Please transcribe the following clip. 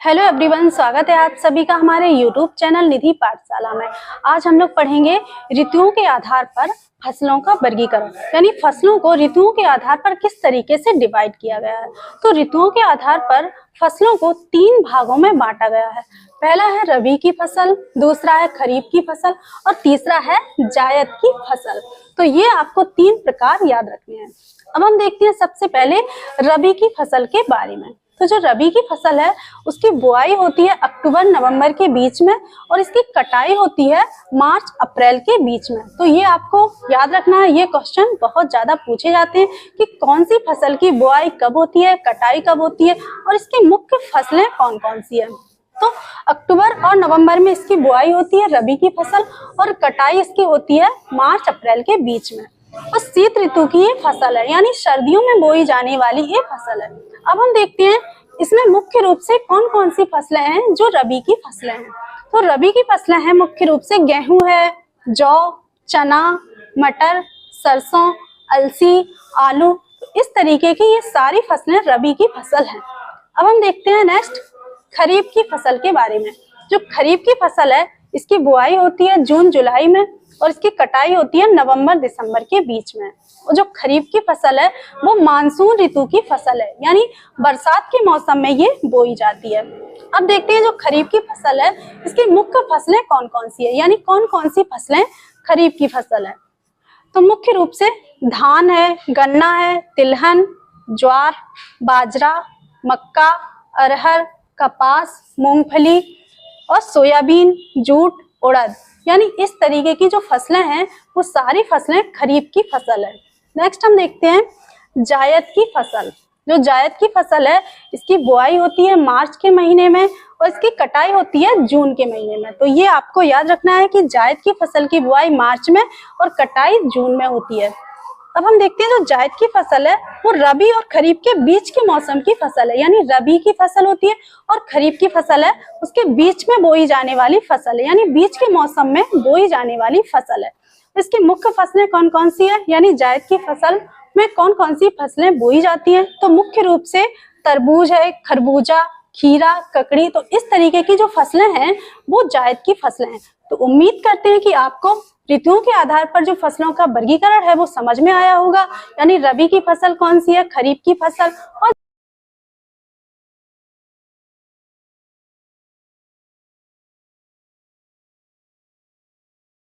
Hello everyone, स्वागत है आप सभी का हमारे यूट्यूब चैनल निधि पाठशाला में। आज हम लोग पढ़ेंगे ऋतुओं के आधार पर फसलों का वर्गीकरण, यानी फसलों को ऋतुओं के आधार पर किस तरीके से डिवाइड किया गया है। तो ऋतुओं के आधार पर फसलों को 3 भागों में बांटा गया है। पहला है रबी की फसल, दूसरा है खरीफ की फसल और तीसरा है जायद की फसल। तो ये आपको 3 प्रकार याद रखने हैं। अब हम देखते हैं सबसे पहले रबी की फसल के बारे में। तो जो रबी की फसल है उसकी बुआई होती है अक्टूबर नवंबर के बीच में और इसकी कटाई होती है मार्च अप्रैल के बीच में। तो ये आपको याद रखना है, ये क्वेश्चन बहुत ज्यादा पूछे जाते हैं कि कौन सी फसल की बुआई कब होती है, कटाई कब होती है और इसकी मुख्य फसलें कौन कौन सी है। तो अक्टूबर और नवंबर में इसकी बुआई होती है रबी की फसल और कटाई इसकी होती है मार्च अप्रैल के बीच में। और शीत ऋतु की ये फसल है, यानी सर्दियों में बोई जाने वाली ये फसल है। अब हम देखते हैं इसमें मुख्य रूप से कौन कौन सी फसलें हैं जो रबी की फसलें हैं। तो रबी की फसलें हैं मुख्य रूप से गेहूं है, जौ, चना, मटर, सरसों, अलसी, आलू। तो इस तरीके की ये सारी फसलें रबी की फसल हैं। अब हम देखते हैं नेक्स्ट खरीफ की फसल के बारे में। जो खरीफ की फसल है इसकी बुआई होती है जून जुलाई में और इसकी कटाई होती है नवंबर दिसंबर के बीच में। और जो खरीफ की फसल है वो मानसून ऋतु की फसल है, यानी बरसात के मौसम में ये बोई जाती है। अब देखते हैं जो खरीफ की फसल है इसकी मुख्य फसलें कौन कौन सी है, यानी कौन कौन सी फसलें खरीफ की फसल है। तो मुख्य रूप से धान है, गन्ना है, तिलहन, ज्वार, बाजरा, मक्का, अरहर, कपास, मूंगफली और सोयाबीन, जूट, उड़द, यानी इस तरीके की जो फसलें हैं वो सारी फसलें खरीफ की फसल है। नेक्स्ट हम देखते हैं जायद की फसल। जो जायद की फसल है इसकी बुआई होती है मार्च के महीने में और इसकी कटाई होती है जून के महीने में। तो ये आपको याद रखना है कि जायद की फसल की बुआई मार्च में और कटाई जून में होती है। अब हम देखते हैं जो जायद की फसल है वो रबी और खरीफ के बीच के मौसम की फसल है, यानी रबी की फसल होती है और खरीफ की फसल है उसके बीच में बोई जाने वाली फसल है, यानी बीच के मौसम में बोई जाने वाली फसल है। इसकी मुख्य फसलें कौन कौन सी है, यानी जायद की फसल में कौन कौन सी फसलें बोई जाती हैं। तो मुख्य रूप से तरबूज है, खरबूजा, खीरा, ककड़ी। तो इस तरीके की जो फसलें हैं वो जायद की फसलें हैं। तो उम्मीद करते हैं कि आपको ऋतुओं के आधार पर जो फसलों का वर्गीकरण है वो समझ में आया होगा, यानी रबी की फसल कौन सी है, खरीफ की फसल और